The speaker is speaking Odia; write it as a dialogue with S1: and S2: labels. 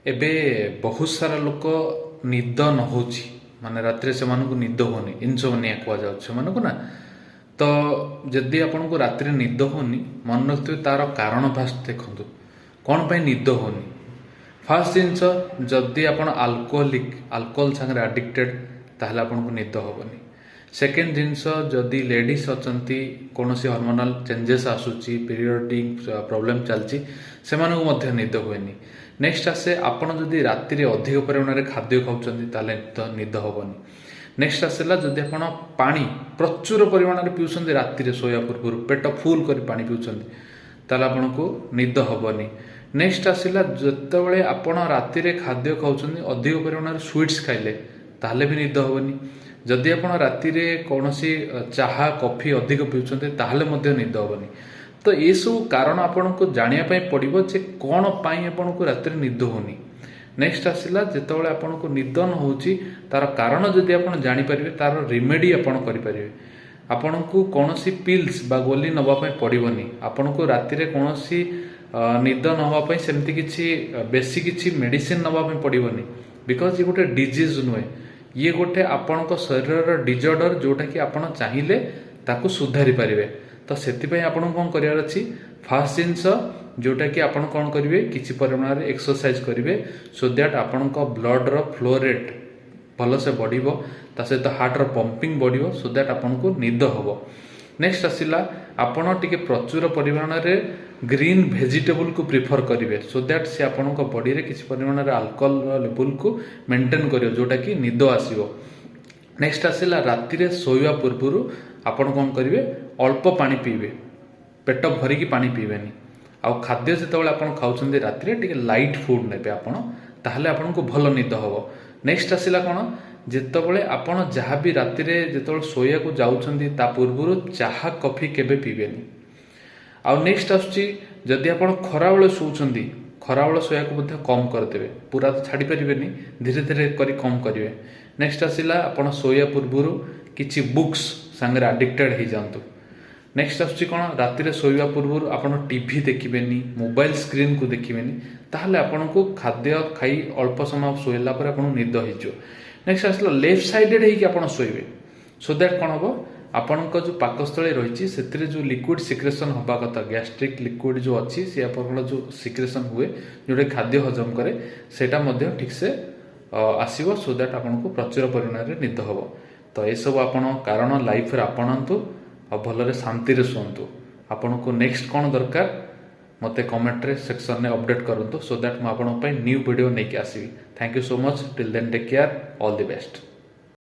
S1: ଏବେ ବହୁତ ସାରା ଲୋକ ନିଦ ନ ହେଉଛି ମାନେ ରାତିରେ ସେମାନଙ୍କୁ ନିଦ ହେଉନି ଇନସୋମନିଆ କୁହାଯାଉଛି ସେମାନଙ୍କୁ ନା। ତ ଯଦି ଆପଣଙ୍କୁ ରାତିରେ ନିଦ ହେଉନି ମନେ ରଖିଥିବେ ତାର କାରଣ ଫାଷ୍ଟ ଦେଖନ୍ତୁ କ'ଣ ପାଇଁ ନିଦ ହେଉନି। ଫାଷ୍ଟ ଜିନିଷ ଯଦି ଆପଣ ଆଲକୋହଲ ସାଙ୍ଗରେ ଆଡିକ୍ଟେଡ୍ ତାହେଲେ ଆପଣଙ୍କୁ ନିଦ ହେବନି। ସେକେଣ୍ଡ ଜିନିଷ ଯଦି ଲେଡ଼ିଜ୍ ଅଛନ୍ତି କୌଣସି ହର୍ମୋନାଲ ଚେଞ୍ଜେସ୍ ଆସୁଛି ପିରିୟଡ଼ିକ୍ ପ୍ରୋବ୍ଲେମ୍ ଚାଲିଛି ସେମାନଙ୍କୁ ମଧ୍ୟ ନିଦ ହୁଏନି। ନେକ୍ସଟ ଆସେ ଆପଣ ଯଦି ରାତିରେ ଅଧିକ ପରିମାଣରେ ଖାଦ୍ୟ ଖାଉଛନ୍ତି ତାହେଲେ ନିଦ ହେବନି। ନେକ୍ସଟ ଆସିଲା ଯଦି ଆପଣ ପାଣି ପ୍ରଚୁର ପରିମାଣରେ ପିଉଛନ୍ତି ରାତିରେ ଶୋଇବା ପୂର୍ବରୁ ପେଟ ଫୁଲ କରି ପାଣି ପିଉଛନ୍ତି ତାହେଲେ ଆପଣଙ୍କୁ ନିଦ ହେବନି। ନେକ୍ସଟ ଆସିଲା ଯେତେବେଳେ ଆପଣ ରାତିରେ ଖାଦ୍ୟ ଖାଉଛନ୍ତି ଅଧିକ ପରିମାଣରେ ସୁଇଟ୍ସ ଖାଇଲେ ତାହେଲେ ବି ନିଦ ହେବନି। ଯଦି ଆପଣ ରାତିରେ କୌଣସି ଚାହା କଫି ଅଧିକ ପିଉଛନ୍ତି ତାହେଲେ ମଧ୍ୟ ନିଦ ହେବନି। ତ ଏସବୁ କାରଣ ଆପଣଙ୍କୁ ଜାଣିବା ପାଇଁ ପଡ଼ିବ ଯେ କ'ଣ ପାଇଁ ଆପଣଙ୍କୁ ରାତିରେ ନିଦ ହେଉନି। ନେକ୍ସଟ ଆସିଲା ଯେତେବେଳେ ଆପଣଙ୍କୁ ନିଦ ନ ହେଉଛି ତାର କାରଣ ଯଦି ଆପଣ ଜାଣିପାରିବେ ତାର ରିମେଡ଼ି ଆପଣ କରିପାରିବେ। ଆପଣଙ୍କୁ କୌଣସି ପିଲ୍ସ ବା ଗୋଲି ନେବା ପାଇଁ ପଡ଼ିବନି। ଆପଣଙ୍କୁ ରାତିରେ କୌଣସି ନିଦ ନ ହେବା ପାଇଁ ସେମିତି କିଛି ବେଶୀ କିଛି ମେଡ଼ିସିନ ନେବା ପାଇଁ ପଡ଼ିବନି। ବିକଜ ଇଏ ଗୋଟେ ଡିଜିଜ୍ ନୁହେଁ, ଇଏ ଗୋଟେ ଆପଣଙ୍କ ଶରୀରର ଡିଜଅର୍ଡର ଯେଉଁଟାକି ଆପଣ ଚାହିଁଲେ ତାକୁ ସୁଧାରି ପାରିବେ। ତ ସେଥିପାଇଁ ଆପଣଙ୍କୁ କ'ଣ କରିବାର ଅଛି, ଫାଷ୍ଟ ଜିନିଷ ଯେଉଁଟାକି ଆପଣ କ'ଣ କରିବେ କିଛି ପରିମାଣରେ ଏକ୍ସରସାଇଜ କରିବେ ସୋ ଦ୍ୟାଟ୍ ଆପଣଙ୍କ ବ୍ଲଡ଼ର ଫ୍ଲୋ ରେଟ୍ ଭଲସେ ବଢ଼ିବ, ତା ସହିତ ହାର୍ଟର ପମ୍ପିଂ ବଢ଼ିବ ସୋ ଦ୍ୟାଟ୍ ଆପଣଙ୍କୁ ନିଦ ହେବ। ନେକ୍ସଟ ଆସିଲା ଆପଣ ଟିକେ ପ୍ରଚୁର ପରିମାଣରେ ଗ୍ରୀନ୍ ଭେଜିଟେବୁଲକୁ ପ୍ରିଫର କରିବେ ସୋ ଦ୍ୟାଟ୍ ସେ ଆପଣଙ୍କ ବଡ଼ିରେ କିଛି ପରିମାଣରେ ଆଲକୋହଲ ଲେବୁଲକୁ ମେଣ୍ଟେନ୍ କରିବ ଯେଉଁଟାକି ନିଦ ଆସିବ। ନେକ୍ସଟ ଆସିଲା ରାତିରେ ଶୋଇବା ପୂର୍ବରୁ ଆପଣ କ'ଣ କରିବେ ଅଳ୍ପ ପାଣି ପିଇବେ, ପେଟ ଭରିକି ପାଣି ପିଇବେନି। ଆଉ ଖାଦ୍ୟ ଯେତେବେଳେ ଆପଣ ଖାଉଛନ୍ତି ରାତିରେ ଟିକେ ଲାଇଟ୍ ଫୁଡ୍ ନେବେ ଆପଣ, ତାହେଲେ ଆପଣଙ୍କୁ ଭଲ ନିଦ ହେବ। ନେକ୍ସଟ ଆସିଲା କ'ଣ, ଯେତେବେଳେ ଆପଣ ଯାହା ବି ରାତିରେ ଯେତେବେଳେ ଶୋଇବାକୁ ଯାଉଛନ୍ତି ତା ପୂର୍ବରୁ ଚାହା କଫି କେବେ ପିଇବେନି। ଆଉ ନେକ୍ସଟ ଆସୁଛି ଯଦି ଆପଣ ଖରାବେଳେ ଶୋଉଛନ୍ତି ଖରାବେଳେ ଶୋଇବାକୁ ମଧ୍ୟ କମ୍ କରିଦେବେ, ପୁରା ତ ଛାଡ଼ି ପାରିବେନି, ଧୀରେ ଧୀରେ କରି କମ୍ କରିବେ। ନେକ୍ସଟ ଆସିଲା ଆପଣ ଶୋଇବା ପୂର୍ବରୁ କିଛି ବୁକ୍ସ ସାଙ୍ଗରେ ଆଡିକ୍ଟେଡ୍ ହେଇଯାଆନ୍ତୁ। ନେକ୍ସଟ ଆସୁଛି କ'ଣ, ରାତିରେ ଶୋଇବା ପୂର୍ବରୁ ଆପଣ ଟିଭି ଦେଖିବେନି, ମୋବାଇଲ ସ୍କ୍ରିନ୍କୁ ଦେଖିବେନି, ତାହେଲେ ଆପଣଙ୍କୁ ଖାଦ୍ୟ ଖାଇ ଅଳ୍ପ ସମୟ ଶୋଇଲା ପରେ ଆପଣଙ୍କୁ ନିଦ ହେଇଯିବ। ନେକ୍ସଟ ଆସିଲା ଲେଫ୍ଟ ସାଇଡେଡ୍ ହେଇକି ଆପଣ ଶୋଇବେ ସୋ ଦ୍ୟାଟ୍ କ'ଣ ହେବ, ଆପଣଙ୍କ ଯେଉଁ ପାକସ୍ଥଳୀ ରହିଛି ସେଥିରେ ଯେଉଁ ଲିକ୍ୱିଡ ସିକ୍ରେସନ୍ ହେବା କଥା ଗ୍ୟାଷ୍ଟ୍ରିକ୍ ଲିକ୍ୱିଡ ଯେଉଁ ଅଛି ସେ ଆପଣଙ୍କର ଯେଉଁ ସିକ୍ରେସନ୍ ହୁଏ ଯେଉଁଟା ଖାଦ୍ୟ ହଜମ କରେ ସେଇଟା ମଧ୍ୟ ଠିକ୍ସେ ଆସିବ ସୋ ଦ୍ୟାଟ୍ ଆପଣଙ୍କୁ ପ୍ରଚୁର ପରିମାଣରେ ନିଦ ହେବ। ତ ଏସବୁ ଆପଣ କାରଣ ଲାଇଫରେ ଆପଣାନ୍ତୁ ଆଉ ଭଲରେ ଶାନ୍ତିରେ ଶୁଅନ୍ତୁ। ଆପଣଙ୍କୁ ନେକ୍ସଟ କ'ଣ ଦରକାର ମୋତେ କମେଣ୍ଟରେ ସେକ୍ସନରେ ଅପଡେଟ୍ କରନ୍ତୁ ସୋ ଦ୍ୟାଟ୍ ମୁଁ ଆପଣଙ୍କ ପାଇଁ ନ୍ୟୁ ଭିଡ଼ିଓ ନେଇକି ଆସିବି। Thank you so much. Till then take care, all the best.